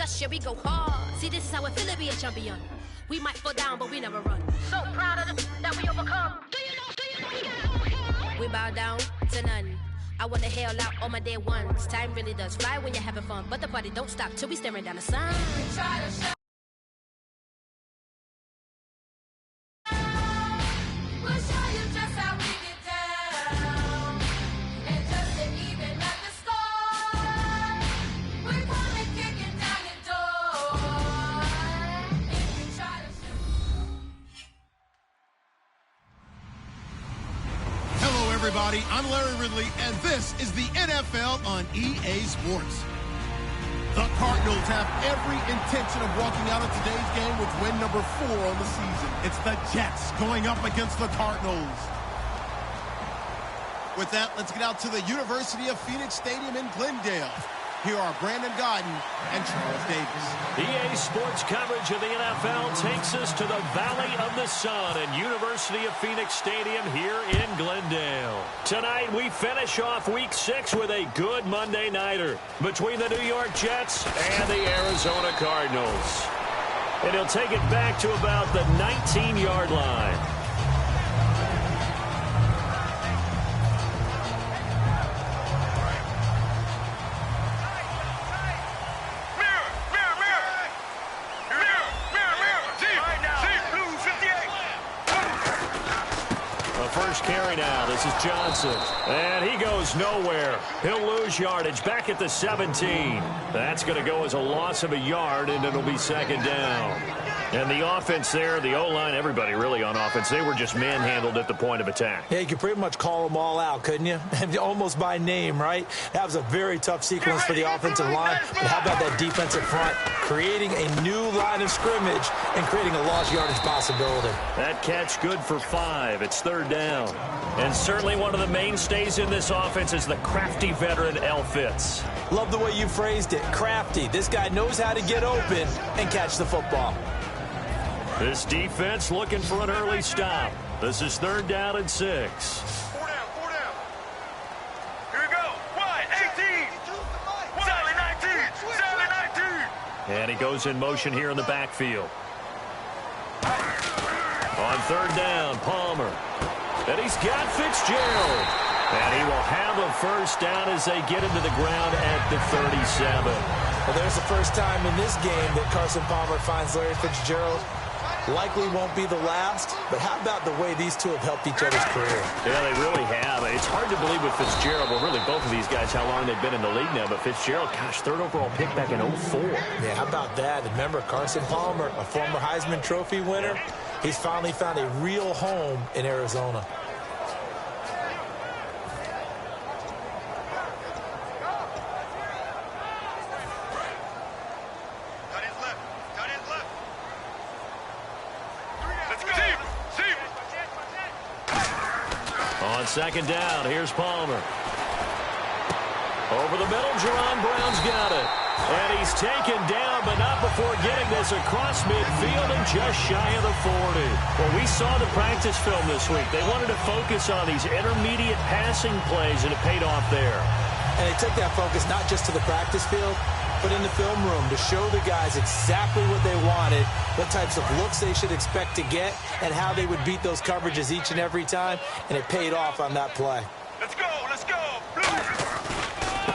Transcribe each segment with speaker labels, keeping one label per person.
Speaker 1: gush, yeah, we go hard. See, this is how it feel to be a champion. We might fall down, but we never run. So proud of them that we overcome. Do you know we gotta overcome? We bow down to none. I wanna hail out all my day ones. Time really does fly when you're having fun, but the party don't stop till we staring down the sun. We try to show. We'll show you just how we get down. And just to even up the score, we're coming kicking down your door. If you try to show.
Speaker 2: Hello, everybody. I'm Larry Ridley, and this is the NFL on EA Sports. The Cardinals have every intention of walking out of today's game with win number 4 on the season. It's the Jets going up against the Cardinals. With that, let's get out to the University of Phoenix Stadium in Glendale. Here are Brandon Gaudin and Charles Davis.
Speaker 3: EA Sports coverage of the NFL takes us to the Valley of the Sun at University of Phoenix Stadium here in Glendale. Tonight, we finish off Week 6 with a good Monday nighter between the New York Jets and the Arizona Cardinals. And he'll take it back to about the 19-yard line. First carry now. This is Johnson. And he goes nowhere. He'll lose yardage back at the 17. That's going to go as a loss of a yard, and it'll be second down. And the offense there, the O-line, everybody really on offense, they were just manhandled at the point of attack.
Speaker 4: Yeah, you could pretty much call them all out, couldn't you? Almost by name, right? That was a very tough sequence for the offensive line. But how about that defensive front creating a new line of scrimmage and creating a lost yardage possibility?
Speaker 3: That catch good for 5. It's third down. And certainly one of the mainstays in this offense is the crafty veteran L. Fitz.
Speaker 4: Love the way you phrased it. Crafty. This guy knows how to get open and catch the football.
Speaker 3: This defense looking for an early stop. This is third down and 6.
Speaker 5: 4 down, 4 down. Here we go. Wide, 18. Sally 19. Sally 19.
Speaker 3: And he goes in motion here in the backfield. On third down, Palmer. And he's got Fitzgerald. And he will have a first down as they get into the ground at the 37.
Speaker 4: Well, there's the first time in this game that Carson Palmer finds Larry Fitzgerald. Likely won't be the last, but how about the way these two have helped each other's career?
Speaker 3: Yeah, they really have. It's hard to believe with Fitzgerald, well, really both of these guys, how long they've been in the league now, but Fitzgerald, gosh, 3rd overall pick back in 04.
Speaker 4: Yeah, how about that? Remember, Carson Palmer, a former Heisman Trophy winner, he's finally found a real home in Arizona.
Speaker 3: On second down, here's Palmer. Over the middle, Jerron Brown's got it. And he's taken down, but not before getting this across midfield and just shy of the 40. Well, we saw the practice film this week. They wanted to focus on these intermediate passing plays, and it paid off there.
Speaker 4: And they took that focus not just to the practice field, but in the film room to show the guys exactly what they wanted, what types of looks they should expect to get, and how they would beat those coverages each and every time, and it paid off on that play.
Speaker 5: Let's go, let's go.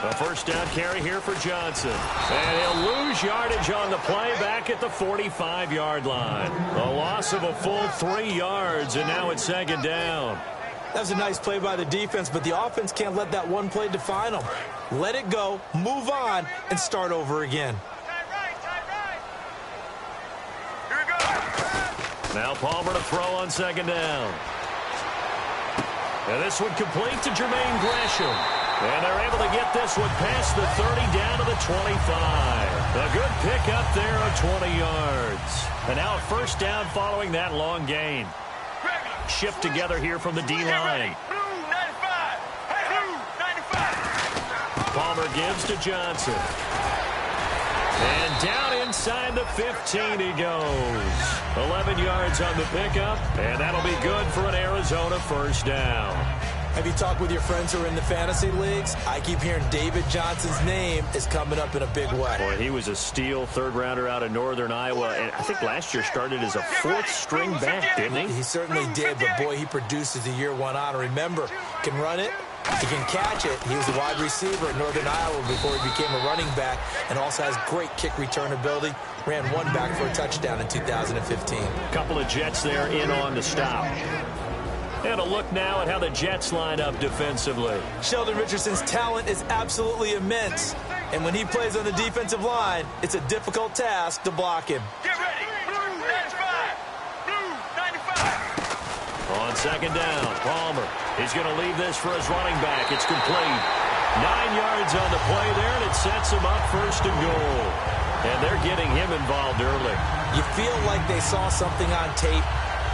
Speaker 3: A first down carry here for Johnson. And he'll lose yardage on the play back at the 45-yard line. A loss of a full 3 yards, and now it's second down.
Speaker 4: That was a nice play by the defense, but the offense can't let that one play define them. Let it go, move on, and start over again.
Speaker 5: Here we go.
Speaker 3: Now Palmer to throw on second down. And this one complete to Jermaine Gresham. And they're able to get this one past the 30 down to the 25. A good pick up there of 20 yards. And now a first down following that long gain. Shift together here from the D-line. Palmer gives to Johnson. And down inside the 15 he goes. 11 yards on the pickup, and that'll be good for an Arizona first down.
Speaker 4: Have you talked with your friends who are in the fantasy leagues? I keep hearing David Johnson's name is coming up in a big way.
Speaker 3: Boy, he was a steal third-rounder out of Northern Iowa, and I think last year started as a fourth-string back, didn't he?
Speaker 4: He certainly did, but boy, he produced as the year went on. Remember, can run it, he can catch it. He was a wide receiver at Northern Iowa before he became a running back, and also has great kick return ability. Ran one back for a touchdown in 2015.
Speaker 3: A couple of Jets there in on the stop. And a look now at how the Jets line up defensively.
Speaker 4: Sheldon Richardson's talent is absolutely immense. And when he plays on the defensive line, it's a difficult task to block him.
Speaker 5: Get ready. Blue 95. Blue 95.
Speaker 3: On second down, Palmer. He's going to leave this for his running back. It's complete. 9 yards on the play there, and it sets him up first and goal. And they're getting him involved early.
Speaker 4: You feel like they saw something on tape,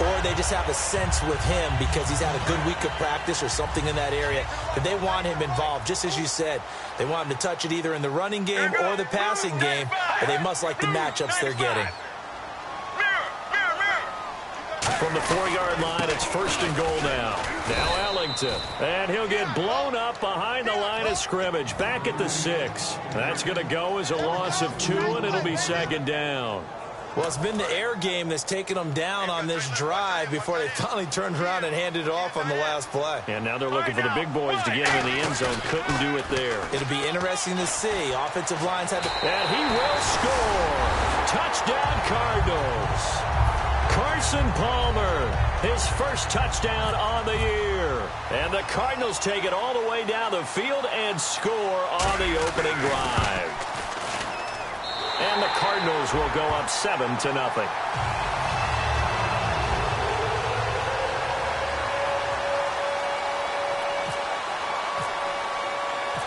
Speaker 4: or they just have a sense with him because he's had a good week of practice or something in that area that they want him involved. Just as you said, they want him to touch it either in the running game or the passing game, but they must like the matchups they're getting.
Speaker 3: From the 4-yard line, it's first and goal now. Now Ellington. And he'll get blown up behind the line of scrimmage. Back at the 6. That's going to go as a loss of 2, and it'll be second down.
Speaker 4: Well, it's been the air game that's taken them down on this drive before they finally turned around and handed it off on the last play.
Speaker 3: And now they're looking for the big boys to get him in the end zone. Couldn't do it there.
Speaker 4: It'll be interesting to see. Offensive lines had to...
Speaker 3: And he will score. Touchdown, Cardinals. Carson Palmer, his first touchdown on the year. And the Cardinals take it all the way down the field and score on the opening drive. And the Cardinals will go up 7-0.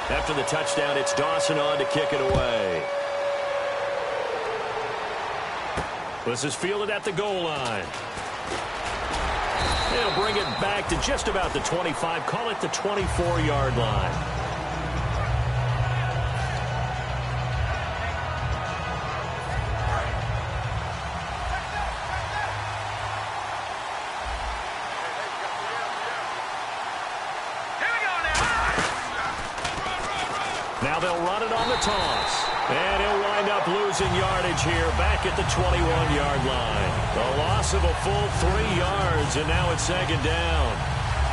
Speaker 3: After the touchdown, it's Dawson on to kick it away. This is fielded at the goal line. They'll bring it back to just about the 25. Call it the 24-yard line. Now they'll run it on the toss. And he'll wind up losing yardage here back at the 21-yard line. A loss of a full 3 yards, and now it's second down.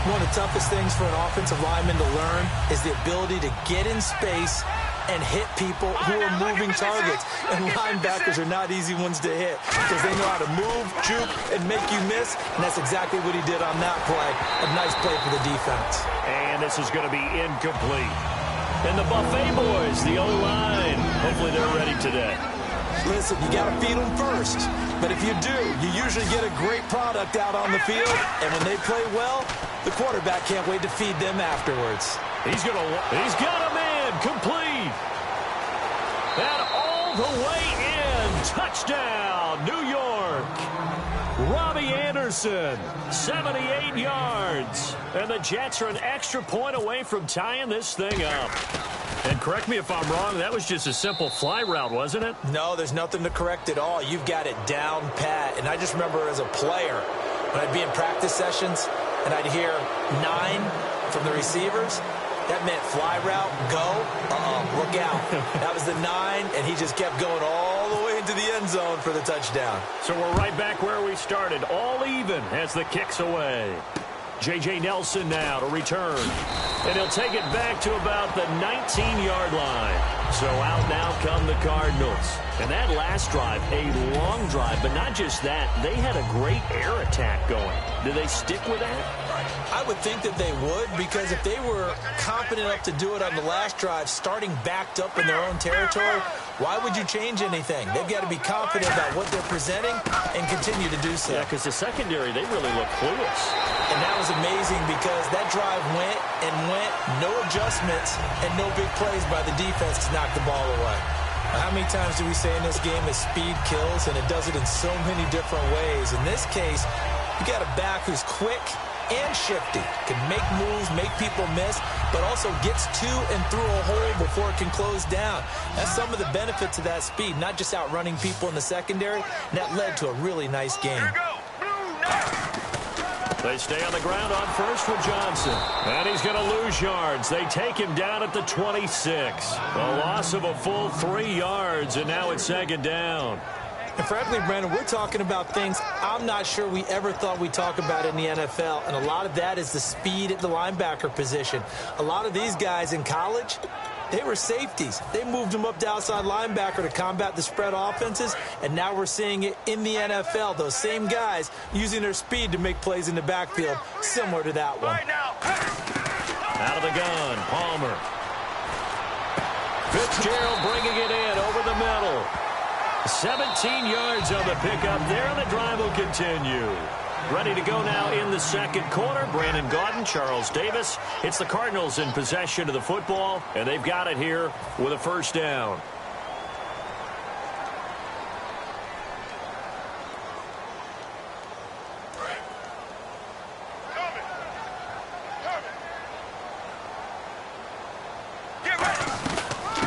Speaker 4: One of the toughest things for an offensive lineman to learn is the ability to get in space and hit people who are moving targets. And linebackers are not easy ones to hit because they know how to move, juke, and make you miss. And that's exactly what he did on that play. A nice play for the defense.
Speaker 3: And this is going to be incomplete. And the Buffet boys, the O-line, hopefully they're ready today.
Speaker 4: Listen, you got to feed them first. But if you do, you usually get a great product out on the field. And when they play well, the quarterback can't wait to feed them afterwards.
Speaker 3: He's got him in, complete. And all the way in, touchdown, New York. Robbie Anderson, 78 yards. And the Jets are an extra point away from tying this thing up. And correct me if I'm wrong, that was just a simple fly route, wasn't it?
Speaker 4: No, there's nothing to correct at all. You've got it down pat. And I just remember as a player, when I'd be in practice sessions and I'd hear 9 from the receivers, that meant fly route, go, look out. That was the 9, and he just kept going all the way into the end zone for the touchdown.
Speaker 3: So we're right back where we started, all even as the kick's away. J.J. Nelson now to return. And he'll take it back to about the 19-yard line. So out now come the Cardinals. And that last drive, a long drive, but not just that. They had a great air attack going. Do they stick with that?
Speaker 4: I would think that they would, because if they were confident enough to do it on the last drive, starting backed up in their own territory, why would you change anything? They've got to be confident about what they're presenting and continue to do so.
Speaker 3: Yeah, because the secondary, they really look clueless.
Speaker 4: And that was amazing because that drive went and went, no adjustments, and no big plays by the defense to knock the ball away. How many times do we say in this game that speed kills, and it does it in so many different ways? In this case, you got a back who's quick and shifty, can make moves, make people miss, but also gets to and through a hole before it can close down. That's some of the benefits of that speed, not just outrunning people in the secondary, and that led to a really nice game.
Speaker 5: Here we go. Blue 9.
Speaker 3: They stay on the ground on first with Johnson. And he's going to lose yards. They take him down at the 26. A loss of a full 3 yards, and now it's second down.
Speaker 4: And frankly, Brandon, we're talking about things I'm not sure we ever thought we'd talk about in the NFL. And a lot of that is the speed at the linebacker position. A lot of these guys in college, they were safeties. They moved them up to outside linebacker to combat the spread offenses, and now we're seeing it in the NFL. Those same guys using their speed to make plays in the backfield, similar to that one.
Speaker 3: Out of the gun, Palmer. Fitzgerald bringing it in over the middle. 17 yards on the pickup there, and the drive will continue. Ready to go now in the second quarter. Brandon Gaudin, Charles Davis. It's the Cardinals in possession of the football, and they've got it here with a first down.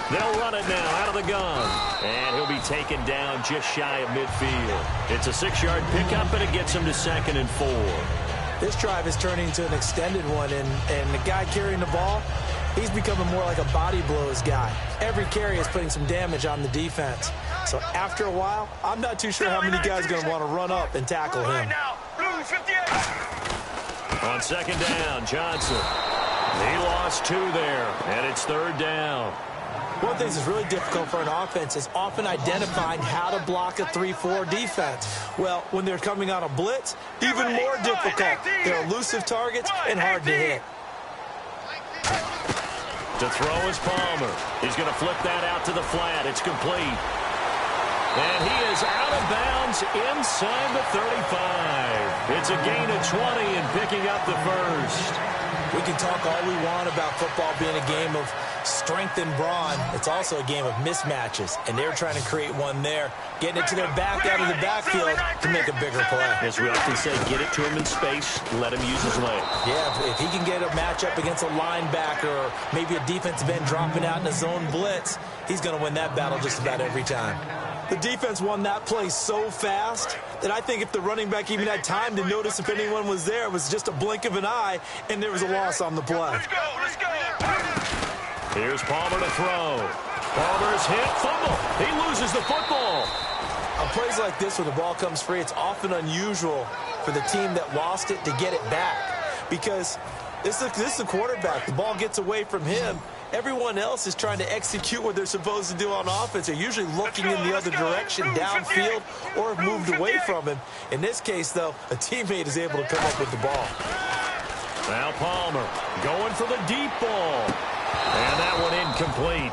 Speaker 3: They'll run it now out of the gun. And he'll be taken down just shy of midfield. It's a 6-yard pickup, and it gets him to 2nd and 4.
Speaker 4: This drive is turning into an extended one, and the guy carrying the ball, he's becoming more like a body blows guy. Every carry is putting some damage on the defense. So after a while, I'm not too sure how many guys are going to want to run up and tackle him.
Speaker 3: On second down, Johnson. He lost 2 there, and it's 3rd down.
Speaker 4: One of the things that's really difficult for an offense is often identifying how to block a 3-4 defense. Well, when they're coming on a blitz, even more difficult. They're elusive targets and hard to hit.
Speaker 3: To throw is Palmer. He's going to flip that out to the flat. It's complete. And he is out of bounds inside the 35. It's a gain of 20 and picking up the first.
Speaker 4: We can talk all we want about football being a game of strength and brawn. It's also a game of mismatches, and they're trying to create one there, getting it to their back out of the backfield to make a bigger play.
Speaker 3: As we often say, get it to him in space, let him use his leg.
Speaker 4: Yeah, if he can get a matchup against a linebacker or maybe a defensive end dropping out in a zone blitz, he's going to win that battle just about every time. The defense won that play so fast that I think if the running back even had time to notice if anyone was there, it was just a blink of an eye, and there was a loss on the play.
Speaker 5: Let's go.
Speaker 3: Here's Palmer to throw. Palmer's hit, fumble. He loses the football.
Speaker 4: On plays like this where the ball comes free, it's often unusual for the team that lost it to get it back, because this is the quarterback. The ball gets away from him. Everyone else is trying to execute what they're supposed to do on offense. They're usually looking in the other direction, downfield, or have moved away from him. In this case, though, a teammate is able to come up with the ball.
Speaker 3: Now Palmer going for the deep ball. And that one incomplete.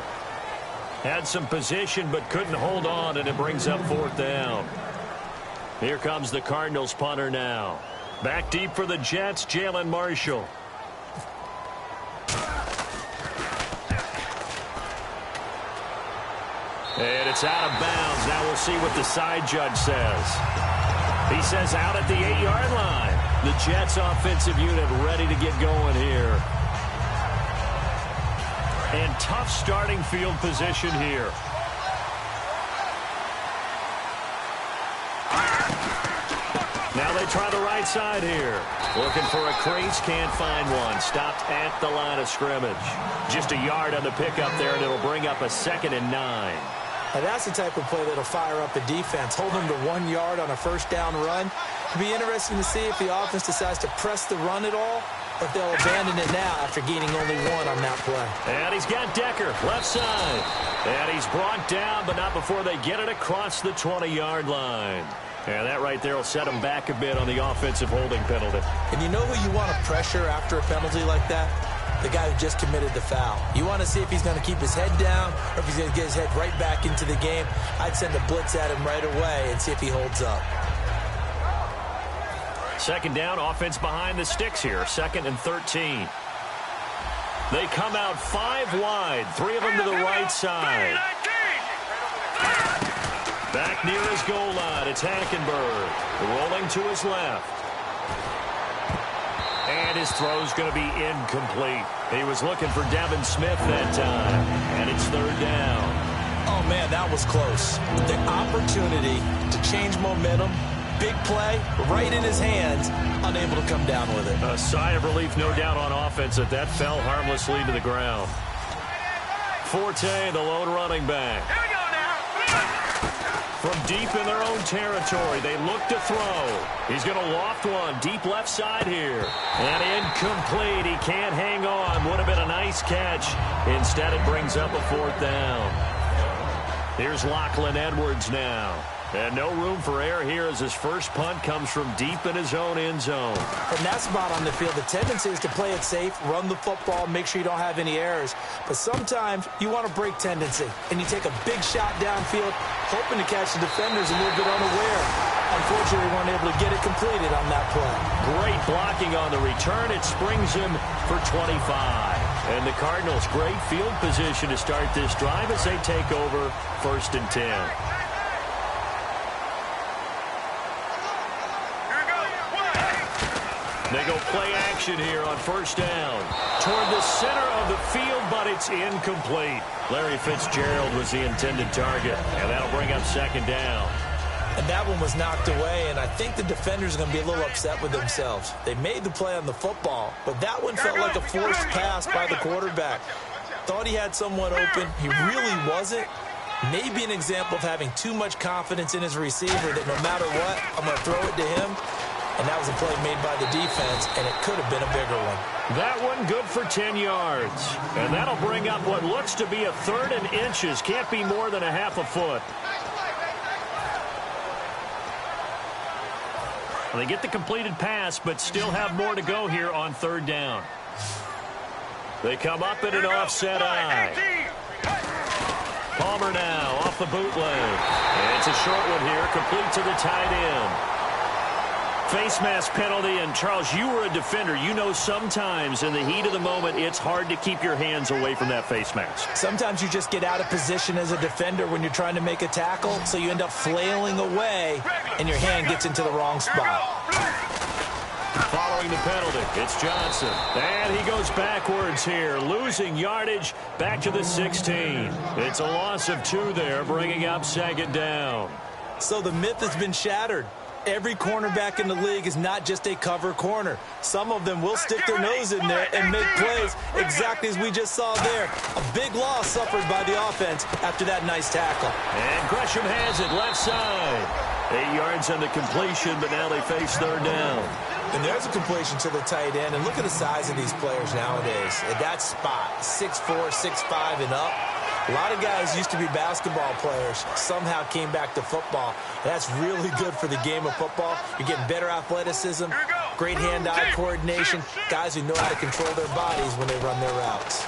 Speaker 3: Had some position but couldn't hold on, and it brings up 4th down. Here comes the Cardinals punter now. Back deep for the Jets, Jalen Marshall. And it's out of bounds. Now we'll see what the side judge says. He says out at the 8-yard line. The Jets offensive unit ready to get going here. And tough starting field position here. Now they try the right side here. Looking for a crease, can't find one. Stopped at the line of scrimmage. Just a yard on the pickup there, and it'll bring up a 2nd and 9.
Speaker 4: Now that's the type of play that'll fire up the defense. Hold them to 1 yard on a first down run. It'll be interesting to see if the offense decides to press the run at all, or if they'll abandon it now after gaining only 1 on that play.
Speaker 3: And he's got Decker, left side. And he's brought down, but not before they get it across the 20-yard line. And that right there will set him back a bit on the offensive holding penalty.
Speaker 4: And you know who you want to pressure after a penalty like that? The guy who just committed the foul. You want to see if he's going to keep his head down or if he's going to get his head right back into the game. I'd send a blitz at him right away and see if he holds up.
Speaker 3: Second down, offense behind the sticks here. 2nd and 13. They come out 5 wide, 3 of them to the right side. Back near his goal line, it's Hackenberg. Rolling to his left. And his throw's going to be incomplete. He was looking for Devin Smith that time. And it's 3rd down.
Speaker 4: Oh, man, that was close. The opportunity to change momentum big play right in his hands, unable to come down with it.
Speaker 3: A sigh of relief, no doubt, on offense that fell harmlessly to the ground. Forte, the lone running back.
Speaker 5: Here we go now.
Speaker 3: From deep in their own territory, they look to throw. He's going to loft one deep left side here. And incomplete. He can't hang on. Would have been a nice catch. Instead, it brings up a 4th down. Here's Lachlan Edwards now. And no room for error here as his first punt comes from deep in his own end zone.
Speaker 4: From that spot on the field, the tendency is to play it safe, run the football, make sure you don't have any errors. But sometimes you want to break tendency, and you take a big shot downfield, hoping to catch the defenders a little bit unaware. Unfortunately, we weren't able to get it completed on that play.
Speaker 3: Great blocking on the return. It springs him for 25. And the Cardinals, great field position to start this drive as they take over 1st and 10. They go play action here on 1st down. Toward the center of the field, but it's incomplete. Larry Fitzgerald was the intended target, and that'll bring up 2nd down.
Speaker 4: And that one was knocked away, and I think the defenders are going to be a little upset with themselves. They made the play on the football, but that one felt like a forced pass by the quarterback. Thought he had someone open. He really wasn't. Maybe an example of having too much confidence in his receiver that no matter what, I'm going to throw it to him. And that was a play made by the defense, and it could have been a bigger one.
Speaker 3: That one good for 10 yards. And that'll bring up what looks to be a 3rd and inches. Can't be more than a half a foot. Well, they get the completed pass, but still have more to go here on 3rd down. They come up in an offset eye. Palmer now off the bootleg. And it's a short one here, complete to the tight end. Face mask penalty, and Charles, you were a defender. You know sometimes in the heat of the moment, it's hard to keep your hands away from that face mask.
Speaker 4: Sometimes you just get out of position as a defender when you're trying to make a tackle, so you end up flailing away, and your hand gets into the wrong spot.
Speaker 3: Following the penalty, it's Johnson. And he goes backwards here, losing yardage back to the 16. It's a loss of 2 there, bringing up 2nd down.
Speaker 4: So the myth has been shattered. Every cornerback in the league is not just a cover corner. Some of them will stick their nose in there and make plays exactly as we just saw there. A big loss suffered by the offense after that nice tackle.
Speaker 3: And Gresham has it left side. 8 yards on the completion, but now they face 3rd down.
Speaker 4: And there's a completion to the tight end. And look at the size of these players nowadays. At that spot, 6'4", 6'5", and up. A lot of guys used to be basketball players, somehow came back to football. That's really good for the game of football. You're getting better athleticism, great hand-eye coordination, guys who know how to control their bodies when they run their routes.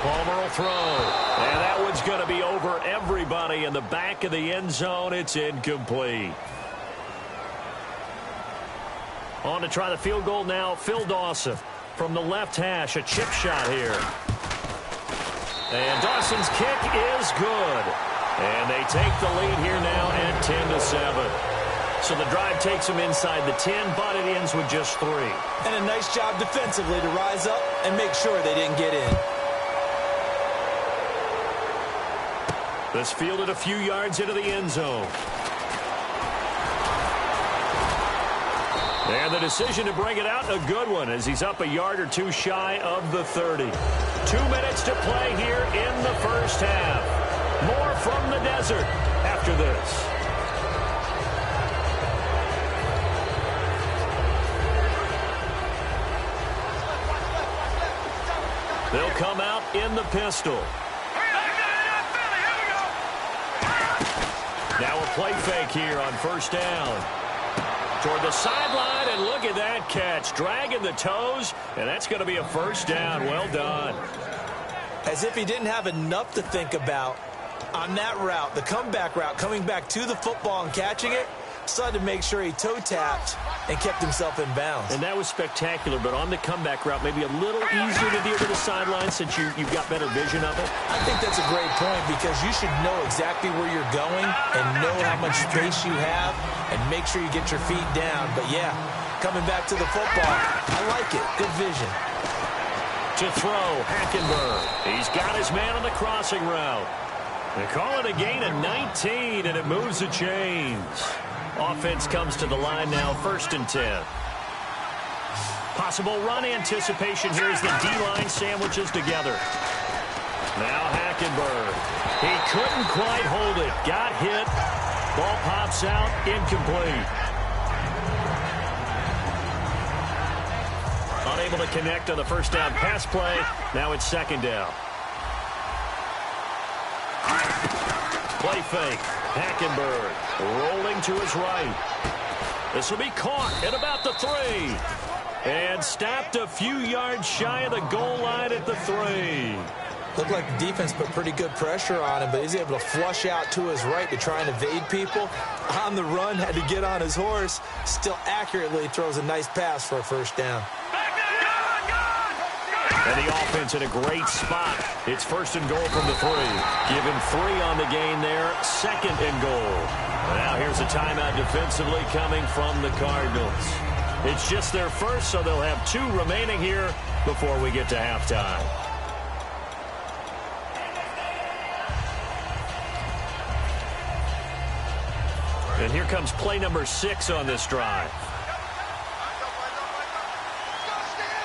Speaker 3: Palmer will throw, and that one's going to be over everybody in the back of the end zone. It's incomplete. On to try the field goal now, Phil Dawson from the left hash, a chip shot here. And Dawson's kick is good. And they take the lead here now at 10-7. So the drive takes them inside the 10, but it ends with just 3.
Speaker 4: And a nice job defensively to rise up and make sure they didn't get in.
Speaker 3: This fielded a few yards into the end zone. And the decision to bring it out, a good one, as he's up a yard or 2 shy of the 30. 2 minutes to play here in the first half. More from the desert after this. They'll come out in the pistol. Now a play fake here on 1st down. Toward the sideline, and look at that catch. Dragging the toes, and that's going to be a 1st down. Well done.
Speaker 4: As if he didn't have enough to think about on that route, the comeback route, coming back to the football and catching it, decided to make sure he toe-tapped and kept himself in bounds.
Speaker 3: And that was spectacular, but on the comeback route, maybe a little easier to deal with the sideline since you've got better vision of it.
Speaker 4: I think that's a great point because you should know exactly where you're going and know how much space you have and make sure you get your feet down. But, yeah, coming back to the football, I like it. Good vision.
Speaker 3: To throw, Hackenberg. He's got his man on the crossing route. They call it a gain of 19, and it moves the chains. Offense comes to the line now, 1st and 10. Possible run anticipation here as the D-line sandwiches together. Now Hackenberg. He couldn't quite hold it. Got hit. Ball pops out. Incomplete. Unable to connect on the first down pass play. Now it's 2nd down. Play fake. Hackenberg rolling to his right. This will be caught at about the 3. And stopped a few yards shy of the goal line at the 3.
Speaker 4: Looked like the defense put pretty good pressure on him, but he's able to flush out to his right to try and evade people. On the run, had to get on his horse. Still accurately throws a nice pass for a 1st down.
Speaker 3: And the offense in a great spot. It's 1st and goal from the 3. Give him 3 on the gain there. 2nd and goal. Now here's a timeout defensively coming from the Cardinals. It's just their first, so they'll have 2 remaining here before we get to halftime. And here comes play number 6 on this drive.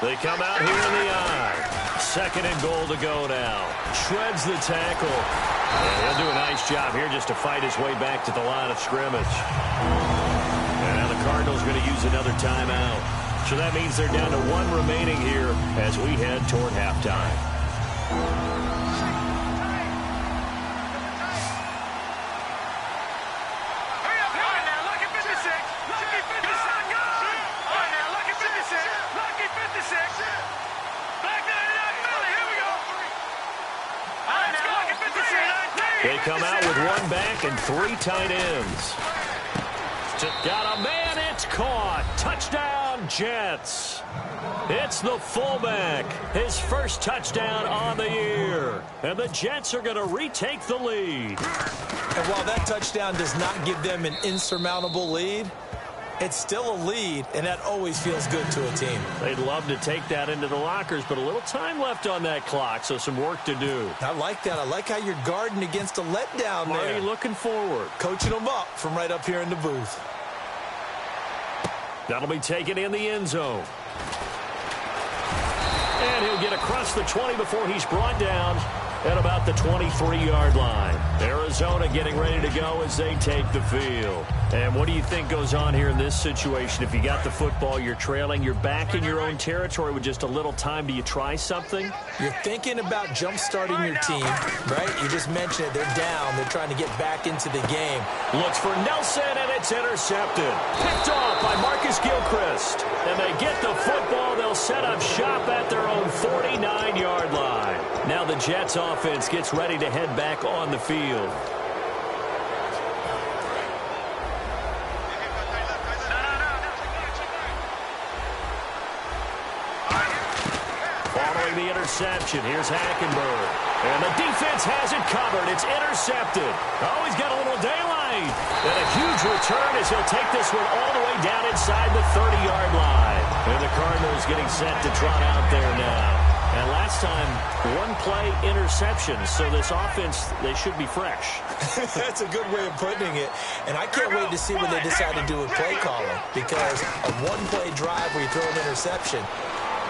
Speaker 3: They come out here in the I. 2nd and goal to go now. Shreds the tackle. And he'll do a nice job here just to fight his way back to the line of scrimmage. And now the Cardinals going to use another timeout. So that means they're down to 1 remaining here as we head toward halftime. They come out with 1 back and 3 tight ends. Got a man, it's caught. Touchdown, Jets. It's the fullback. His first touchdown on the year. And the Jets are going to retake the lead.
Speaker 4: And while that touchdown does not give them an insurmountable lead, it's still a lead, and that always feels good to a team.
Speaker 3: They'd love to take that into the lockers, but a little time left on that clock, so some work to do.
Speaker 4: I like that. I like how you're guarding against a letdown there.
Speaker 3: Already looking forward.
Speaker 4: Coaching them up from right up here in the booth.
Speaker 3: That'll be taken in the end zone. And he'll get across the 20 before he's brought down at about the 23-yard line. Arizona getting ready to go as they take the field. And what do you think goes on here in this situation? If you got the football, you're trailing, you're back in your own territory with just a little time. Do you try something?
Speaker 4: You're thinking about jump-starting your team, right? You just mentioned it. They're down. They're trying to get back into the game.
Speaker 3: Looks for Nelson, and it's intercepted. Picked off by Marcus Gilchrist. And they get the football. They'll set up shop at their own 49-yard line. Now the Jets offense gets ready to head back on the field. Following the interception, here's Hackenberg. And the defense has it covered. It's intercepted. Oh, he's got a little daylight. And a huge return as he'll take this one all the way down inside the 30-yard line. And the Cardinals getting set to trot out there now. And last time, 1 play interception. So this offense, they should be fresh.
Speaker 4: That's a good way of putting it. And I can't wait to see what they decide to do with play calling. Because a 1-play drive where you throw an interception,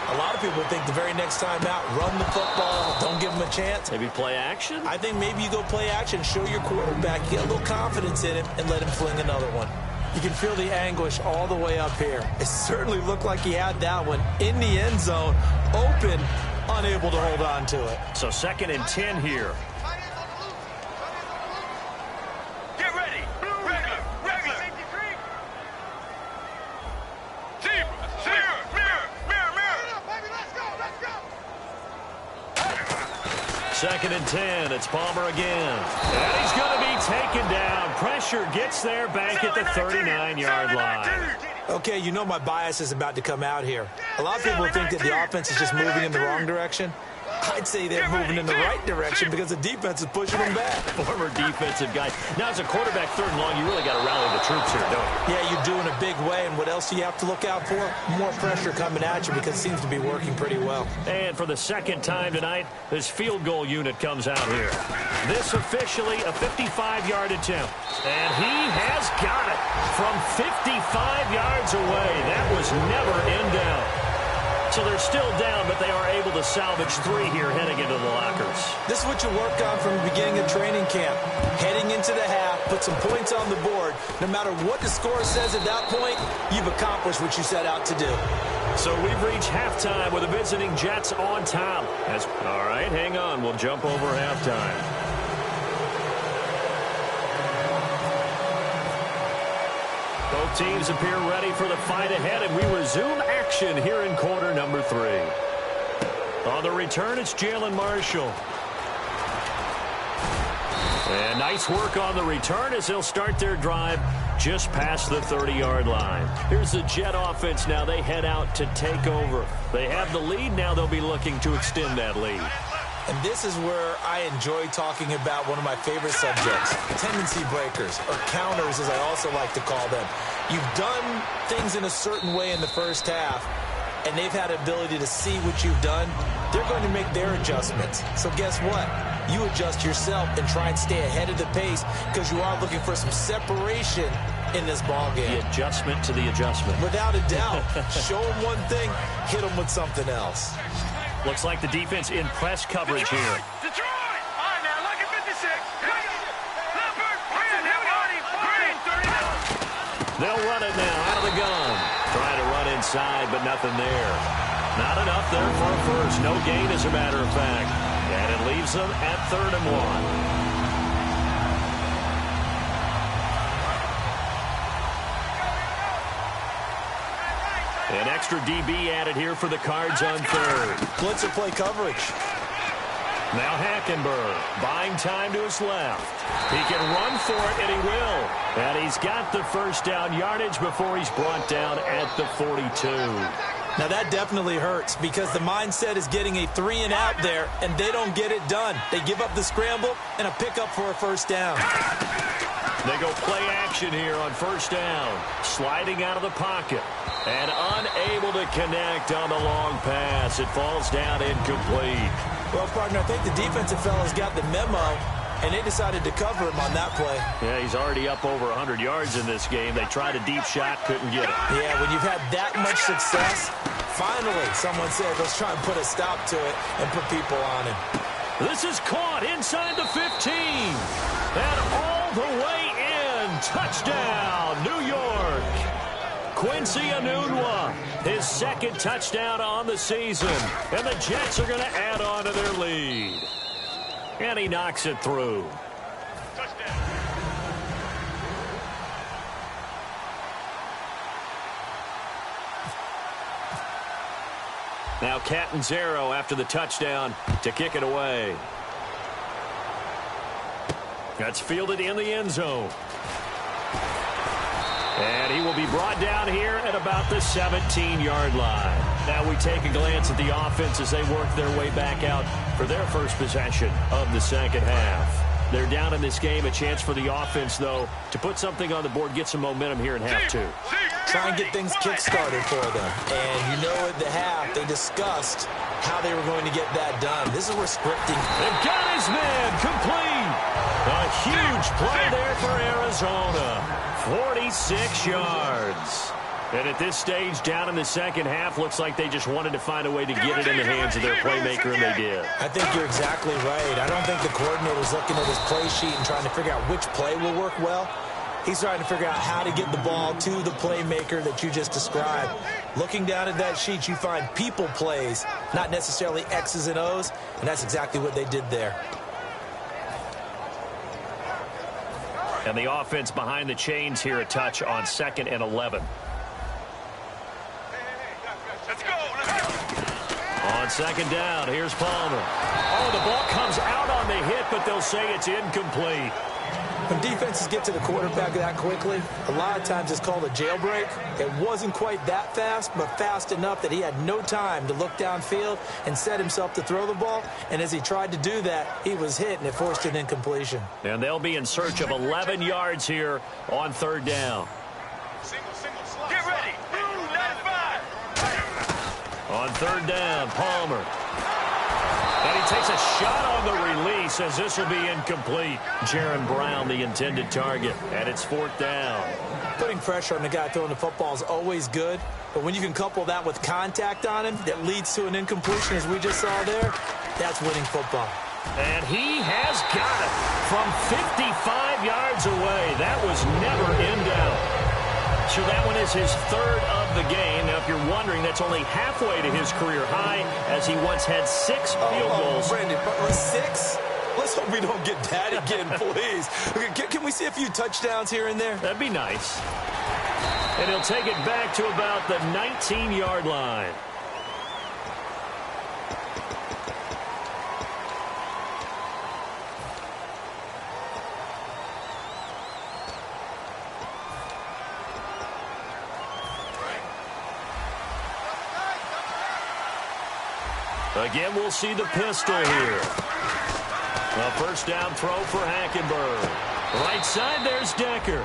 Speaker 4: a lot of people think the very next time out, run the football, don't give them a chance.
Speaker 3: Maybe play action?
Speaker 4: I think maybe you go play action, show your quarterback, get a little confidence in him, and let him fling another one. You can feel the anguish all the way up here. It certainly looked like he had that one in the end zone, open, unable to hold on to it.
Speaker 3: So 2nd and 10 here.
Speaker 5: Get ready. Regular.
Speaker 3: Second and 10. It's Palmer again. And he's going to be taken down. Pressure gets there back at the 39-yard line.
Speaker 4: Okay, you know my bias is about to come out here. A lot of people think that the offense is just moving in the wrong direction. I'd say they're moving in the right direction because the defense is pushing them back.
Speaker 3: Former defensive guy. Now, as a quarterback, 3rd and long, you really got to rally the troops here, don't you?
Speaker 4: Yeah, you do in a big way. And what else do you have to look out for? More pressure coming at you because it seems to be working pretty well.
Speaker 3: And for the 2nd time tonight, this field goal unit comes out here. This officially a 55-yard attempt. And he has got it from 55 yards away. That was never in doubt. So they're still down, but they are able to salvage 3 here heading into the lockers.
Speaker 4: This is what you work on from the beginning of training camp. Heading into the half, put some points on the board. No matter what the score says at that point, you've accomplished what you set out to do.
Speaker 3: So we've reached halftime with the visiting Jets on top. All right, hang on. We'll jump over halftime. Both teams appear ready for the fight ahead, and we resume action here in quarter number 3. On the return, it's Jalen Marshall. And nice work on the return as they'll start their drive just past the 30-yard line. Here's the Jet offense now. They head out to take over. They have the lead. Now they'll be looking to extend that lead.
Speaker 4: And this is where I enjoy talking about one of my favorite subjects, tendency breakers, or counters as I also like to call them. You've done things in a certain way in the first half, and they've had the ability to see what you've done. They're going to make their adjustments. So guess what? You adjust yourself and try and stay ahead of the pace because you are looking for some separation in this ball game.
Speaker 3: The adjustment to the adjustment.
Speaker 4: Without a doubt. Show them one thing, hit them with something else.
Speaker 3: Looks like the defense in press coverage here.
Speaker 5: Detroit! All right, now, look at 56. Here we go. Leopard, green, here we go. Green, 39.
Speaker 3: They'll run it now out of the gun. Trying to run inside, but nothing there. Not enough there for a first. No gain, as a matter of fact. And it leaves them at 3rd and 1. An extra DB added here for the Cards on 3rd.
Speaker 4: Blitzer play coverage.
Speaker 3: Now Hackenberg buying time to his left. He can run for it, and he will. And he's got the first down yardage before he's brought down at the 42.
Speaker 4: Now that definitely hurts because the mindset is getting a 3-and-out there, and they don't get it done. They give up the scramble and a pickup for a first down.
Speaker 3: They go play action here on first down. Sliding out of the pocket. And unable to connect on the long pass. It falls down incomplete.
Speaker 4: Well, partner, I think the defensive fellas got the memo, and they decided to cover him on that play.
Speaker 3: Yeah, he's already up over 100 yards in this game. They tried a deep shot, couldn't get it.
Speaker 4: Yeah, when you've had that much success, finally someone said, let's try and put a stop to it and put people on him.
Speaker 3: This is caught inside the 15. And all the way in. Touchdown, New York. Quincy Enunwa, his 2nd touchdown on the season. And the Jets are going to add on to their lead. And he knocks it through.
Speaker 5: Touchdown.
Speaker 3: Now Catanzaro after the touchdown to kick it away. That's fielded in the end zone. And he will be brought down here at about the 17-yard line. Now we take a glance at the offense as they work their way back out for their first possession of the second half. They're down in this game. A chance for the offense, though, to put something on the board, get some momentum here in half 2.
Speaker 4: Try and get things kick-started for them. And you know at the half, they discussed how they were going to get that done. This is where scripting.
Speaker 3: They've got his man complete. A huge play there for Arizona. 46 yards. And at this stage, down in the second half, looks like they just wanted to find a way to get it in the hands of their playmaker, and they did.
Speaker 4: I think you're exactly right. I don't think the coordinator's looking at his play sheet and trying to figure out which play will work well. He's trying to figure out how to get the ball to the playmaker that you just described. Looking down at that sheet, you find people plays, not necessarily X's and O's, and that's exactly what they did there.
Speaker 3: And the offense behind the chains here, a touch on 2nd and 11.
Speaker 5: Let's go.
Speaker 3: On 2nd down, here's Palmer. Oh, the ball comes out on the hit, but they'll say it's incomplete.
Speaker 4: When defenses get to the quarterback that quickly, a lot of times it's called a jailbreak. It wasn't quite that fast, but fast enough that he had no time to look downfield and set himself to throw the ball. And as he tried to do that, he was hit, and it forced an incompletion.
Speaker 3: And they'll be in search of 11 yards here on third down.
Speaker 5: Get ready. 95.
Speaker 3: On third down, Palmer. And he takes a shot on the release as this will be incomplete. Jaron Brown, the intended target, and it's fourth down.
Speaker 4: Putting pressure on the guy throwing the football is always good, but when you can couple that with contact on him that leads to an incompletion, as we just saw there, that's winning football.
Speaker 3: And he has got it from 55 yards away. That was never in doubt. So that one is his third of the game. Now, if you're wondering, that's only halfway to his career high, as he once had 6 field goals.
Speaker 4: Brandon, but 6? Let's hope we don't get that again, please. Can we see a few touchdowns here and there?
Speaker 3: That'd be nice. And he'll take it back to about the 19-yard line. Again, we'll see the pistol here. A first down throw for Hackenberg. Right side, there's Decker.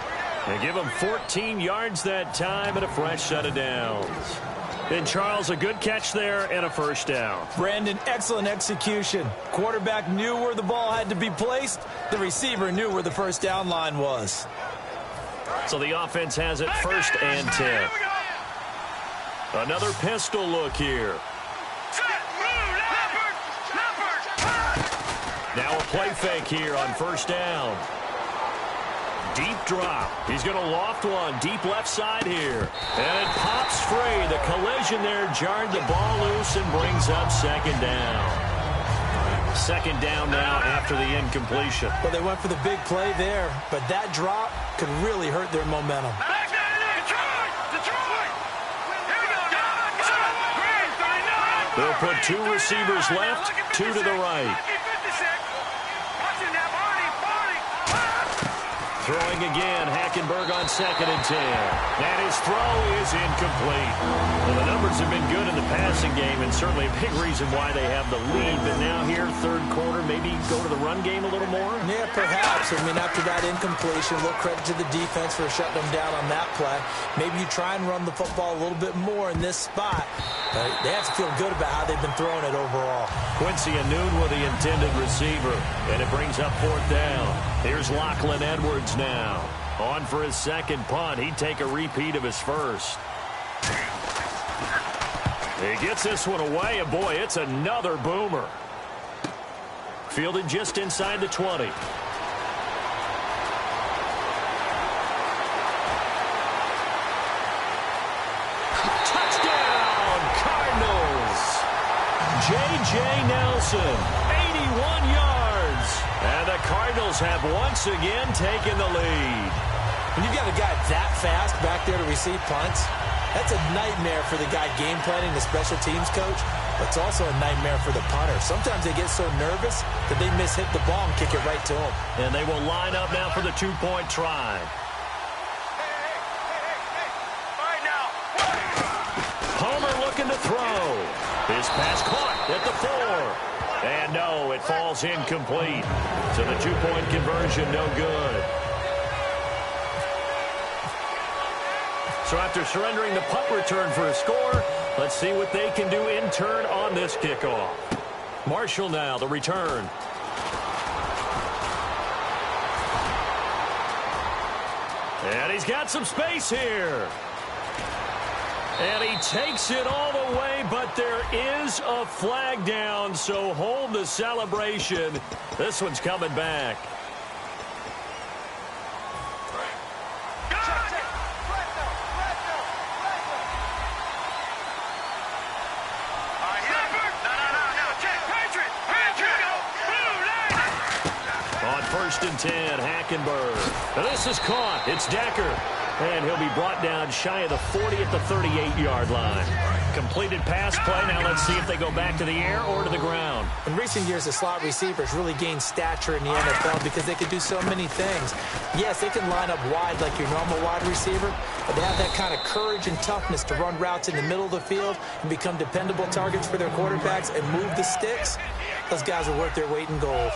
Speaker 3: They give him 14 yards that time and a fresh set of downs. And Charles, a good catch there and a first down.
Speaker 4: Brandon, excellent execution. Quarterback knew where the ball had to be placed. The receiver knew where the first down line was.
Speaker 3: So the offense has it first and 10. Another pistol look here. Now a play fake here on first down. Deep drop. He's going to loft one. Deep left side here. And it pops free. The collision there jarred the ball loose and brings up second down. Second down now after the incompletion.
Speaker 4: Well, they went for the big play there, but that drop could really hurt their momentum.
Speaker 3: They'll put 2 receivers left, 2 to the right. Throwing again, Hackenberg on second and 10. And his throw is incomplete. Well, the numbers have been good in the passing game, and certainly a big reason why they have the lead. But now here, third quarter, maybe go to the run game a little more?
Speaker 4: Yeah, perhaps. I mean, after that incompletion, a little credit to the defense for shutting them down on that play. Maybe you try and run the football a little bit more in this spot. But they have to feel good about how they've been throwing it overall.
Speaker 3: Quincy Anoon with the intended receiver, and it brings up fourth down. Here's Lachlan Edwards now. On for his second punt. He'd take a repeat of his first. He gets this one away, and boy, it's another boomer. Fielded just inside the 20. Touchdown, Cardinals! J.J. Nelson, 81 yards. And the Cardinals have once again taken the lead.
Speaker 4: When you've got a guy that fast back there to receive punts, that's a nightmare for the guy game planning, the special teams coach. But it's also a nightmare for the punter. Sometimes they get so nervous that they hit the ball and kick it right to them.
Speaker 3: And they will line up now for the two-point try. Homer looking to throw. His pass caught at the 4. And no, it falls incomplete. So the two-point conversion, no good. So after surrendering the punt return for a score, let's see what they can do in turn on this kickoff. Marshall now, the return. And he's got some space here. And he takes it all the way, but there is a flag down, so hold the celebration. This one's coming back. On first and 10, Hackenberg. And this is caught. It's Decker. And he'll be brought down shy of the 40 at the 38-yard line. completed pass play. Now let's see if they go back to the air or to the ground.
Speaker 4: In recent years, the slot receivers really gained stature in the NFL because they could do so many things. Yes, they can line up wide like your normal wide receiver, but they have that kind of courage and toughness to run routes in the middle of the field and become dependable targets for their quarterbacks and move the sticks. Those guys are worth their weight in gold.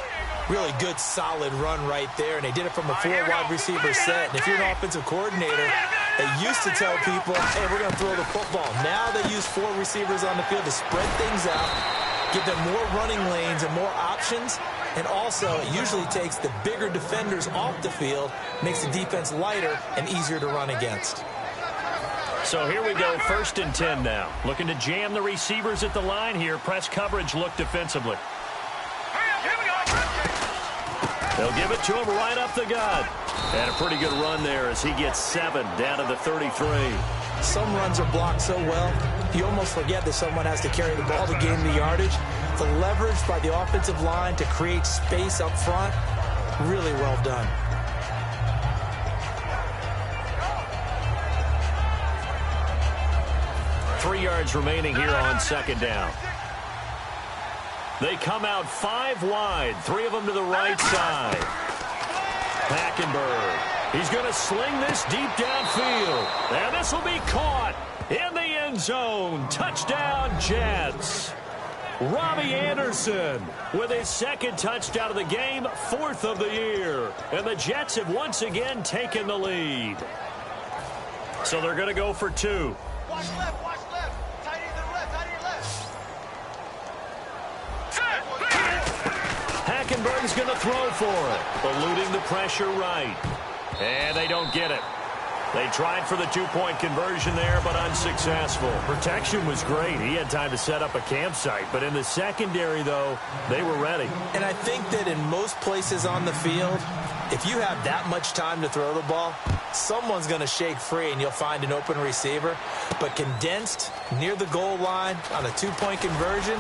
Speaker 4: Really good, solid run right there, and they did it from a 4-wide receiver set. And if you're an offensive coordinator, they used to tell people, hey, we're going to throw the football. Now they use 4 receivers on the field to spread things out, give them more running lanes and more options, and also it usually takes the bigger defenders off the field, makes the defense lighter and easier to run against.
Speaker 3: So here we go, 1st and 10 now. Looking to jam the receivers at the line here. Press coverage look defensively. They'll give it to him right up the gut. And a pretty good run there as he gets 7 down to the 33.
Speaker 4: Some runs are blocked so well, you almost forget that someone has to carry the ball to gain the yardage. The leverage by the offensive line to create space up front, really well done.
Speaker 3: Three yards remaining here on 2nd down. They come out 5 wide, 3 of them to the right side. Hackenberg, he's going to sling this deep downfield. And this will be caught in the end zone. Touchdown, Jets. Robbie Anderson with his 2nd touchdown of the game, 4th of the year. And the Jets have once again taken the lead. So they're going to go for 2.
Speaker 5: Watch left, watch left. Tight end to the left, tight end left.
Speaker 3: Hackenberg's going to throw for it, eluding the pressure right. And they don't get it. They tried for the 2-point conversion there, but unsuccessful. Protection was great. He had time to set up a campsite. But in the secondary, though, they were ready.
Speaker 4: And I think that in most places on the field, if you have that much time to throw the ball, someone's going to shake free and you'll find an open receiver. But condensed near the goal line on a 2-point conversion,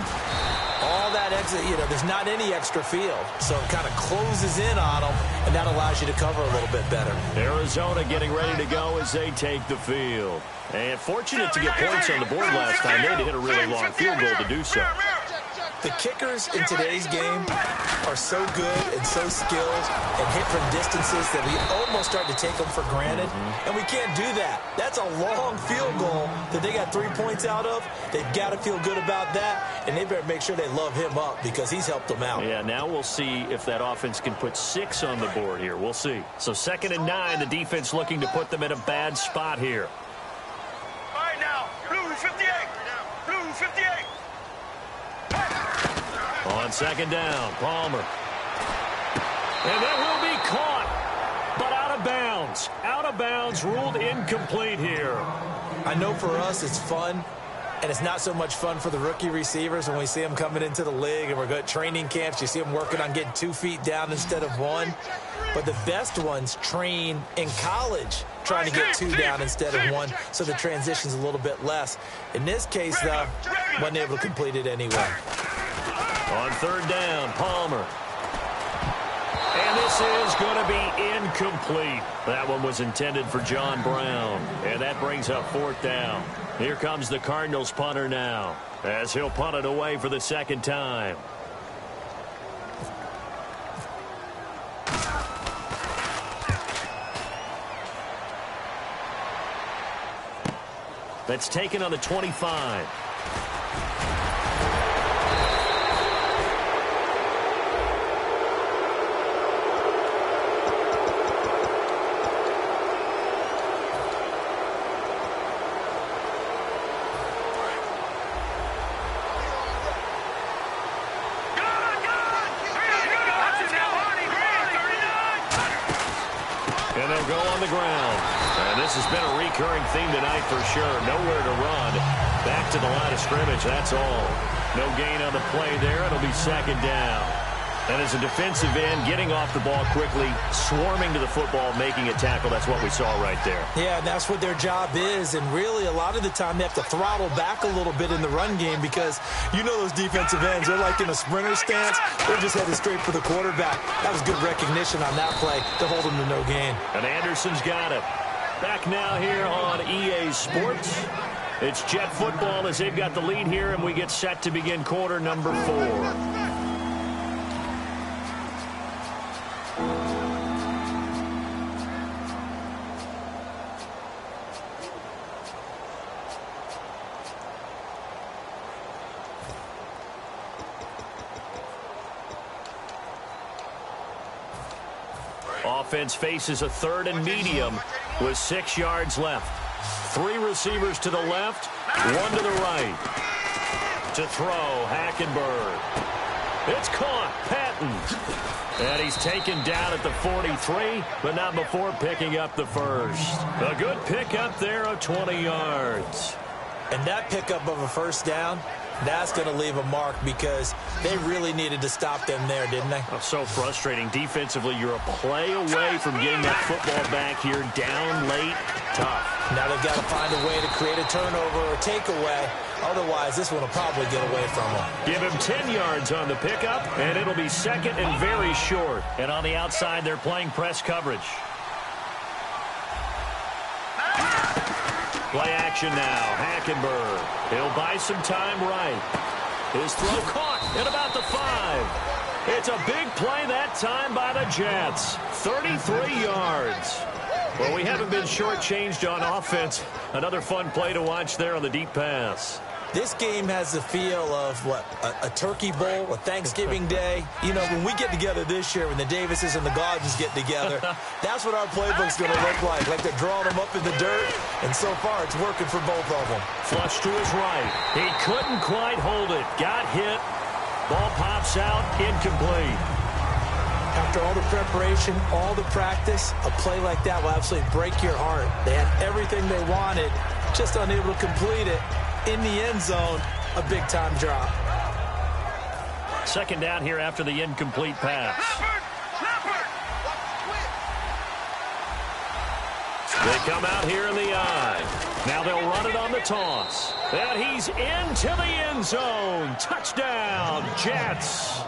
Speaker 4: all that exit, there's not any extra field. So it kind of closes in on them, and that allows you to cover a little bit better.
Speaker 3: Arizona getting ready to go as they take the field. And fortunate to get points on the board last time. They had to hit a really long field goal to do so.
Speaker 4: The kickers in today's game are so good and so skilled and hit from distances that we almost start to take them for granted. And we can't do that. That's a long field goal that they got 3 points out of. They've got to feel good about that, and they better make sure they love him up because he's helped them out.
Speaker 3: Yeah, now we'll see if that offense can put 6 on the board here. We'll see. So 2nd and 9, the defense looking to put them in a bad spot here.
Speaker 5: All right, now, blue 58. Blue 58.
Speaker 3: On 2nd down, Palmer. And that will be caught, but out of bounds. Out of bounds, ruled incomplete here.
Speaker 4: I know for us it's fun, and it's not so much fun for the rookie receivers when we see them coming into the league and we're good training camps. You see them working on getting 2 feet down instead of 1. But the best ones train in college trying to get 2 down instead of 1, so the transition's a little bit less. In this case, though, wasn't able to complete it anyway.
Speaker 3: On 3rd down, Palmer. And this is going to be incomplete. That one was intended for John Brown. And that brings up 4th down. Here comes the Cardinals punter now, as he'll punt it away for the 2nd time. That's taken on the 25. And they'll go on the ground. And this has been a recurring theme tonight for sure. Nowhere to run. Back to the line of scrimmage, that's all. No gain on the play there. It'll be 2nd down. And as a defensive end, getting off the ball quickly, swarming to the football, making a tackle, that's what we saw right there.
Speaker 4: Yeah, and that's what their job is. And really, a lot of the time, they have to throttle back a little bit in the run game because you know those defensive ends, they're like in a sprinter stance. They're just headed straight for the quarterback. That was good recognition on that play to hold them to no gain.
Speaker 3: And Anderson's got it. Back now here on EA Sports. It's Jet football as they've got the lead here, and we get set to begin quarter number 4. Offense faces a 3rd and medium with 6 yards left. 3 receivers to the left, 1 to the right. To throw, Hackenberg. It's caught, Patton. And he's taken down at the 43, but not before picking up the first. A good pickup there of 20 yards.
Speaker 4: And that pickup of a first down, that's going to leave a mark because they really needed to stop them there, didn't they?
Speaker 3: Oh, so frustrating. Defensively, you're a play away from getting that football back here. Down late, tough.
Speaker 4: Now they've got to find a way to create a turnover or takeaway. Otherwise, this one will probably get away from them.
Speaker 3: Give him 10 yards on the pickup, and it'll be 2nd and very short. And on the outside, they're playing press coverage. Play action now. Hackenberg. He'll buy some time right. His throw caught at about the 5. It's a big play that time by the Jets. 33 yards. Well, we haven't been shortchanged on offense. Another fun play to watch there on the deep pass.
Speaker 4: This game has the feel of, what, a turkey bowl, a Thanksgiving day. You know, when we get together this year, when the Davises and the Goddins get together, that's what our playbook's going to look like. Like they're drawing them up in the dirt, and so far it's working for both of them.
Speaker 3: Flush to his right. He couldn't quite hold it. Got hit. Ball pops out, incomplete.
Speaker 4: After all the preparation, all the practice, a play like that will absolutely break your heart. They had everything they wanted, just unable to complete it. In the end zone, a big-time drop.
Speaker 3: 2nd down here after the incomplete pass. They come out here in the eye. Now they'll run it on the toss. And he's into the end zone. Touchdown, Jets.